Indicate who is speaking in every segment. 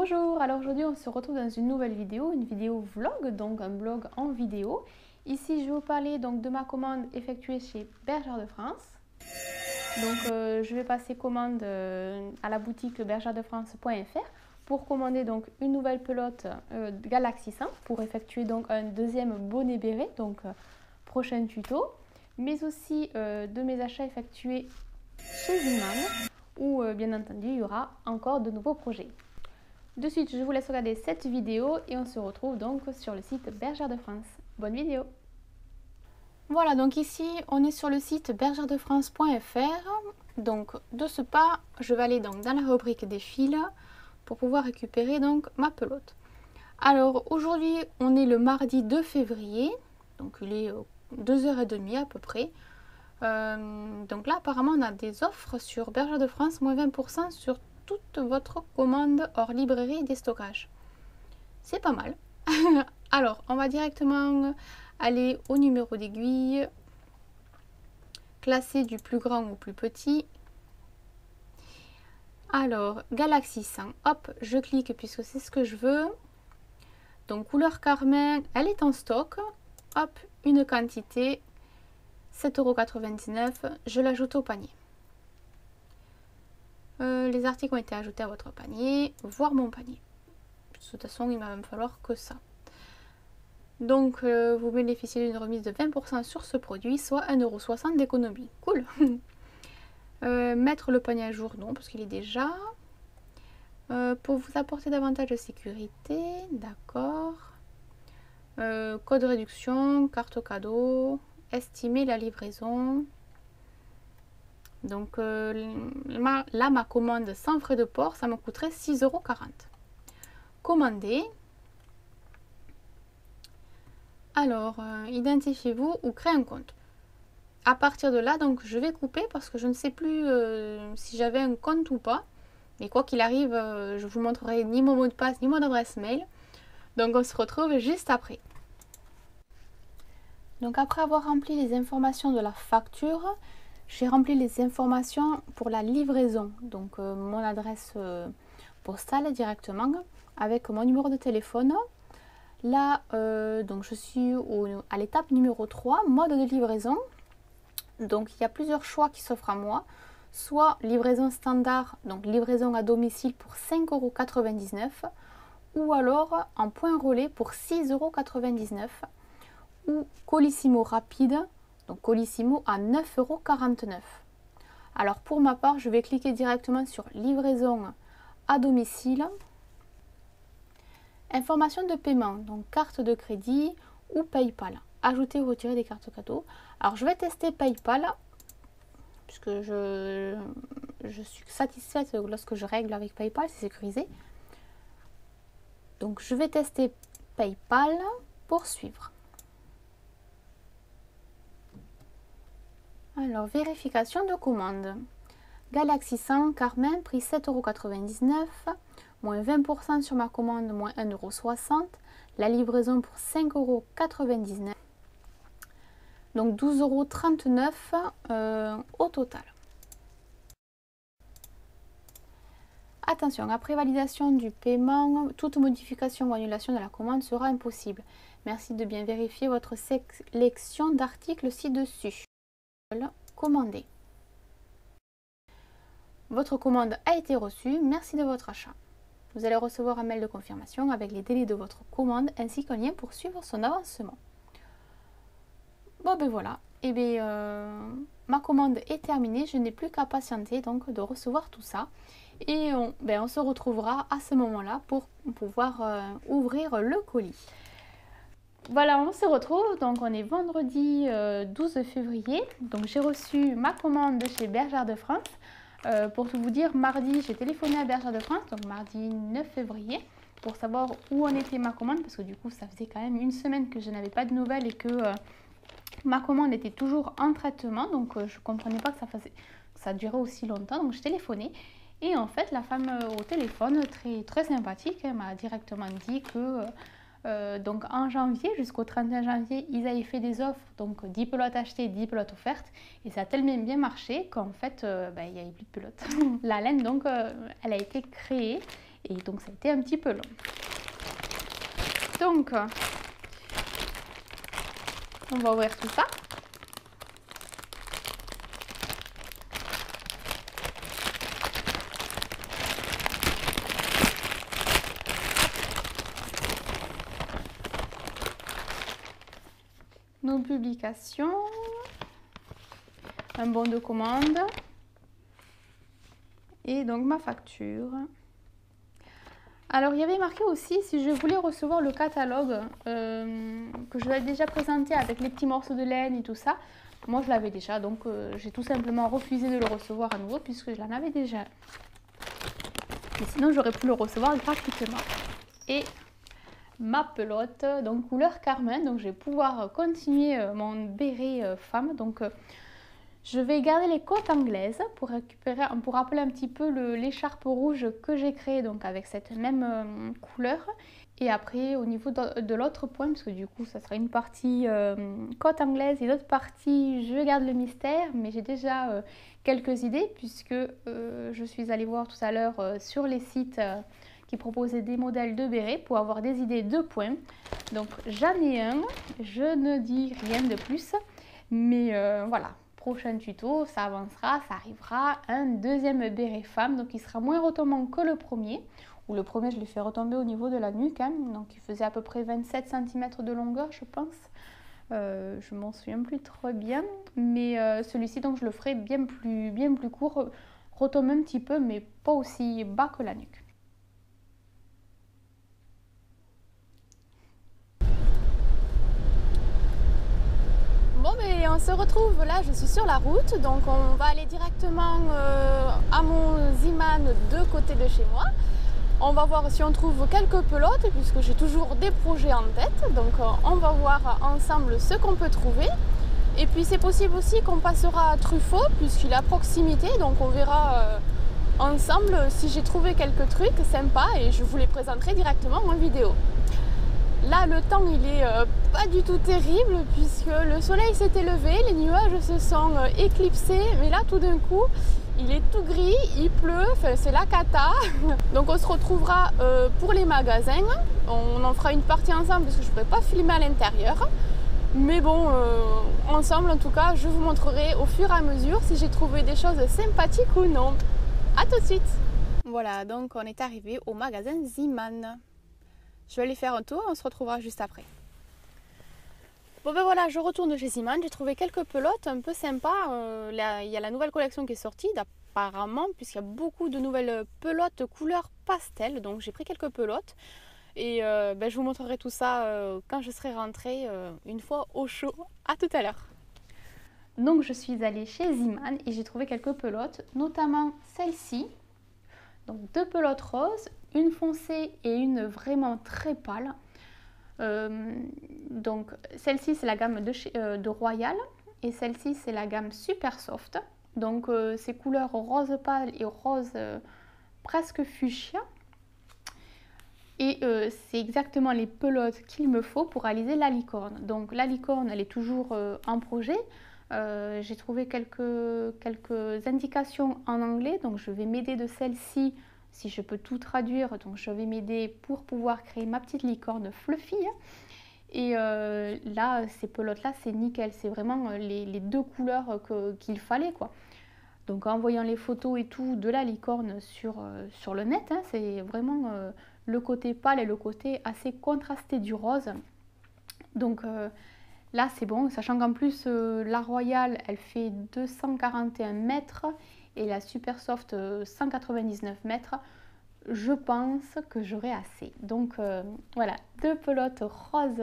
Speaker 1: Bonjour, alors aujourd'hui on se retrouve dans une nouvelle vidéo, une vidéo vlog, donc un blog en vidéo. Ici je vais vous parler donc de ma commande effectuée chez Bergère de France. Donc je vais passer commande à la boutique bergeredefrance.fr pour commander donc une nouvelle pelote Galaxy 100 pour effectuer donc un deuxième bonnet béret, donc prochain tuto, mais aussi de mes achats effectués chez Zimane où bien entendu il y aura encore de nouveaux projets. De suite, je vous laisse regarder cette vidéo et on se retrouve donc sur le site Bergère de France. Bonne vidéo! Voilà, donc ici on est sur le site bergeredefrance.fr. Donc de ce pas, je vais aller donc dans la rubrique des fils pour pouvoir récupérer donc ma pelote. Alors aujourd'hui, on est le mardi 2 février, donc il est 2h30 à peu près. Donc là apparemment on a des offres sur Bergère de France, moins 20% sur toute votre commande hors librairie et déstockage. C'est pas mal. Alors, on va directement aller au numéro d'aiguille, classer du plus grand au plus petit. Alors, Galaxy 100, hop, je clique puisque c'est ce que je veux. Donc, couleur carmin, elle est en stock. Hop, une quantité, 7,99 €, je l'ajoute au panier. Les articles ont été ajoutés à votre panier, voir mon panier. De toute façon, il va me falloir que ça. Donc, vous bénéficiez d'une remise de 20% sur ce produit, soit 1,60 € d'économie. Cool. Mettre le panier à jour, non, parce qu'il est déjà. Pour vous apporter davantage de sécurité, d'accord. Code réduction, carte cadeau, estimer la livraison. Donc là, ma commande sans frais de port, ça me coûterait 6,40 €. Commander. Alors, identifiez-vous ou créez un compte. À partir de là, donc je vais couper parce que je ne sais plus si j'avais un compte ou pas. Mais quoi qu'il arrive, je vous montrerai ni mon mot de passe ni mon adresse mail. Donc on se retrouve juste après. Donc après avoir rempli les informations de la facture, j'ai rempli les informations pour la livraison, donc mon adresse postale directement avec mon numéro de téléphone. Là, donc je suis à l'étape numéro 3, mode de livraison. Donc il y a plusieurs choix qui s'offrent à moi. Soit livraison standard, donc livraison à domicile pour 5,99 €, ou alors en point relais pour 6,99 €, ou Colissimo rapide, donc Colissimo à 9,49 €. Alors pour ma part, je vais cliquer directement sur livraison à domicile. Information de paiement, donc carte de crédit ou PayPal. Ajouter ou retirer des cartes cadeaux. Alors je vais tester PayPal, puisque je suis satisfaite lorsque je règle avec PayPal, c'est sécurisé. Donc je vais tester PayPal, poursuivre. Alors, vérification de commande. Galaxy 100 Carmin, prix 7,99 €, moins 20% sur ma commande, moins 1,60 €. La livraison pour 5,99 €. Donc 12,39 € au total. Attention, après validation du paiement, toute modification ou annulation de la commande sera impossible. Merci de bien vérifier votre sélection d'articles ci-dessus. Commander. Votre commande a été reçue, merci de votre achat. Vous allez recevoir un mail de confirmation avec les délais de votre commande ainsi qu'un lien pour suivre son avancement. Bon ben voilà, et ma commande est terminée, je n'ai plus qu'à patienter donc de recevoir tout ça. Et on se retrouvera à ce moment-là pour pouvoir ouvrir le colis. Voilà, on se retrouve, donc on est vendredi 12 février, donc j'ai reçu ma commande de chez Bergère de France. Pour tout vous dire, mardi j'ai téléphoné à Bergère de France, donc mardi 9 février, pour savoir où en était ma commande, parce que du coup ça faisait quand même une semaine que je n'avais pas de nouvelles et que ma commande était toujours en traitement, donc je ne comprenais pas que ça durait aussi longtemps, donc j'ai téléphoné. Et en fait, la femme au téléphone, très sympathique, elle m'a directement dit que donc en janvier, jusqu'au 31 janvier, ils avaient fait des offres, donc 10 pelotes achetées, 10 pelotes offertes, et ça a tellement bien marché qu'en fait, il n'y avait plus de pelotes. La laine, donc, elle a été créée, et donc ça a été un petit peu long. Donc, on va ouvrir tout ça. Nos publications, un bon de commande et donc ma facture. Alors il y avait marqué aussi si je voulais recevoir le catalogue que je l'avais déjà présenté avec les petits morceaux de laine et tout ça. Moi je l'avais déjà, donc j'ai tout simplement refusé de le recevoir à nouveau puisque je l'en avais déjà. Mais sinon j'aurais pu le recevoir gratuitement. Et ma pelote, donc couleur carmin, donc je vais pouvoir continuer mon béret femme. Donc je vais garder les côtes anglaises pour rappeler un petit peu l'écharpe rouge que j'ai créée donc avec cette même couleur. Et après au niveau de l'autre point, parce que du coup ça sera une partie côte anglaise et l'autre partie je garde le mystère, mais j'ai déjà quelques idées puisque je suis allée voir tout à l'heure sur les sites qui proposaient des modèles de béret pour avoir des idées de points. Donc j'en ai un, je ne dis rien de plus, mais voilà, prochain tuto, ça avancera, ça arrivera, un deuxième béret femme, donc il sera moins retombant que le premier, ou le premier je l'ai fait retomber au niveau de la nuque, hein, donc il faisait à peu près 27 cm de longueur je pense, je m'en souviens plus trop bien, mais celui-ci donc je le ferai bien plus court, retomber un petit peu mais pas aussi bas que la nuque. Bon, mais on se retrouve là, je suis sur la route, donc on va aller directement à mon Zeeman de côté de chez moi. On va voir si on trouve quelques pelotes, puisque j'ai toujours des projets en tête, donc on va voir ensemble ce qu'on peut trouver. Et puis c'est possible aussi qu'on passera à Truffaut, puisqu'il est à proximité, donc on verra ensemble si j'ai trouvé quelques trucs sympas et je vous les présenterai directement en vidéo. Là, le temps, il est pas du tout terrible puisque le soleil s'était levé, les nuages se sont éclipsés, mais là, tout d'un coup, il est tout gris, il pleut, c'est la cata. Donc, on se retrouvera pour les magasins. On en fera une partie ensemble parce que je ne pourrai pas filmer à l'intérieur. Mais bon, ensemble, en tout cas, je vous montrerai au fur et à mesure si j'ai trouvé des choses sympathiques ou non. A tout de suite. Voilà, donc on est arrivé au magasin Zeeman. Je vais aller faire un tour, on se retrouvera juste après. Bon ben voilà, je retourne chez Zeeman, j'ai trouvé quelques pelotes un peu sympas. Il y a la nouvelle collection qui est sortie, apparemment, puisqu'il y a beaucoup de nouvelles pelotes couleur pastel. Donc j'ai pris quelques pelotes et je vous montrerai tout ça quand je serai rentrée, une fois au chaud. À tout à l'heure. Donc je suis allée chez Zeeman et j'ai trouvé quelques pelotes, notamment celle-ci. Donc deux pelotes roses, une foncée et une vraiment très pâle. Donc celle-ci c'est la gamme de Royal et celle-ci c'est la gamme Super Soft. Donc c'est couleur rose pâle et rose presque fuchsia. Et c'est exactement les pelotes qu'il me faut pour réaliser la licorne. Donc la licorne elle est toujours en projet. J'ai trouvé quelques indications en anglais, donc je vais m'aider de celle-ci si je peux tout traduire, donc je vais m'aider pour pouvoir créer ma petite licorne fluffy. Et là, ces pelotes-là, c'est nickel, c'est vraiment les deux couleurs qu'il fallait, quoi. Donc en voyant les photos et tout de la licorne sur le net, hein, c'est vraiment le côté pâle et le côté assez contrasté du rose. Donc là, c'est bon, sachant qu'en plus, la Royale, elle fait 241 mètres et la Super Soft 199 mètres. Je pense que j'aurai assez. Donc voilà, deux pelotes roses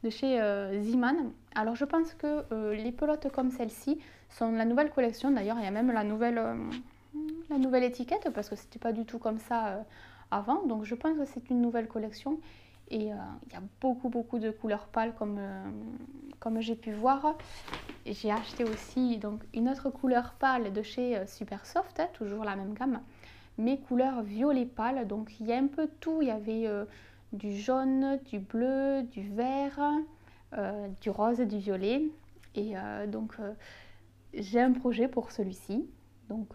Speaker 1: de chez Zeeman. Alors je pense que les pelotes comme celle-ci sont la nouvelle collection. D'ailleurs, il y a même la nouvelle étiquette parce que c'était pas du tout comme ça avant. Donc je pense que c'est une nouvelle collection. Et il y a beaucoup de couleurs pâles comme j'ai pu voir. J'ai acheté aussi donc, une autre couleur pâle de chez Super Soft, hein, toujours la même gamme, mais couleur violet pâle. Donc il y a un peu tout, il y avait du jaune, du bleu, du vert, du rose, du violet. Et donc j'ai un projet pour celui-ci. Donc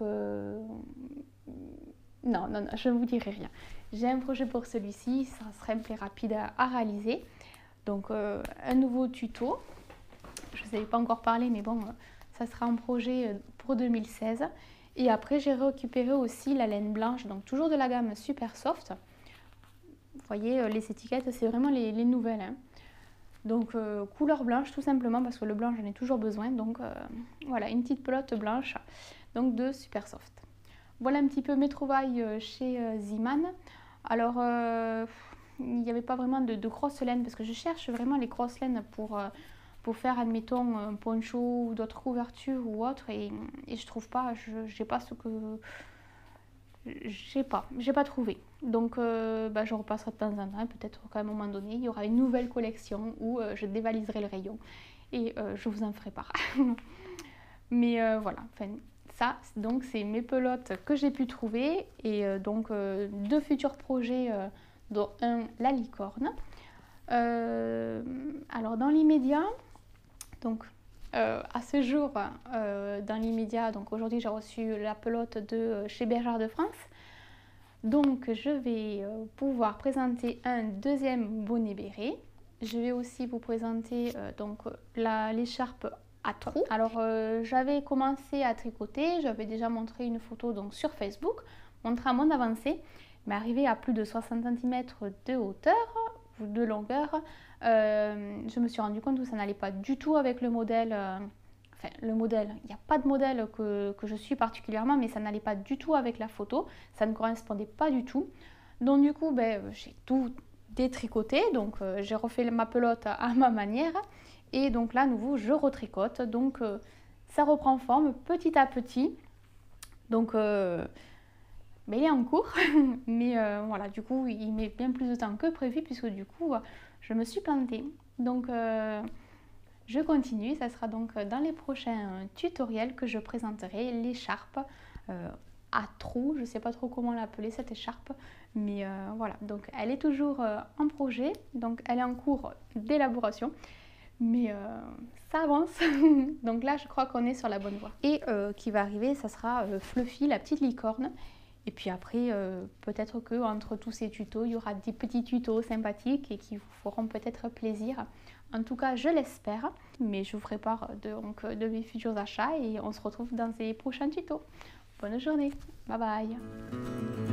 Speaker 1: non, je ne vous dirai rien. j'ai un projet pour celui-ci, ça sera simple et rapide à réaliser. Donc un nouveau tuto, je ne savais pas encore parler, mais bon, ça sera un projet pour 2016. Et après, j'ai récupéré aussi la laine blanche, donc toujours de la gamme Super Soft. Vous voyez, les étiquettes, c'est vraiment les nouvelles, hein. Donc couleur blanche tout simplement parce que le blanc j'en ai toujours besoin. Donc voilà, une petite pelote blanche donc de Super Soft. Voilà un petit peu mes trouvailles chez Zeeman. Alors il n'y avait pas vraiment de grosses laines parce que je cherche vraiment les grosses laines pour faire admettons un poncho ou d'autres couvertures ou autre et je trouve pas, j'ai pas ce que... j'ai pas trouvé. Donc je repasserai de temps en temps, peut-être qu'à un moment donné, il y aura une nouvelle collection où je dévaliserai le rayon et je vous en ferai part. Mais voilà, enfin, ça, donc c'est mes pelotes que j'ai pu trouver et donc deux futurs projets, dont un, la licorne. Alors dans l'immédiat, donc à ce jour, dans l'immédiat, donc aujourd'hui j'ai reçu la pelote de chez Bergère de France. Donc je vais pouvoir présenter un deuxième bonnet béret. Je vais aussi vous présenter donc l'écharpe à trous. Alors j'avais commencé à tricoter, j'avais déjà montré une photo donc sur Facebook, montré à mon avancée, mais arrivé à plus de 60 cm de hauteur ou de longueur, je me suis rendu compte que ça n'allait pas du tout avec le modèle. Enfin, le modèle, il n'y a pas de modèle que je suis particulièrement, mais ça n'allait pas du tout avec la photo, ça ne correspondait pas du tout. Donc du coup, j'ai tout détricoté, donc j'ai refait ma pelote à ma manière, et donc là, à nouveau, je retricote, donc ça reprend forme petit à petit. Donc, il est en cours, mais voilà, du coup, il met bien plus de temps que prévu, puisque du coup, je me suis plantée. Donc... je continue, ça sera donc dans les prochains tutoriels que je présenterai l'écharpe à trous. Je ne sais pas trop comment l'appeler cette écharpe, mais voilà, donc elle est toujours en projet, donc elle est en cours d'élaboration, mais ça avance. Donc là, je crois qu'on est sur la bonne voie. Et qui va arriver, ça sera Fluffy, la petite licorne. Et puis après, peut-être qu'entre tous ces tutos, il y aura des petits tutos sympathiques et qui vous feront peut-être plaisir. En tout cas, je l'espère. Mais je vous ferai part de mes futurs achats et on se retrouve dans ces prochains tutos. Bonne journée. Bye bye.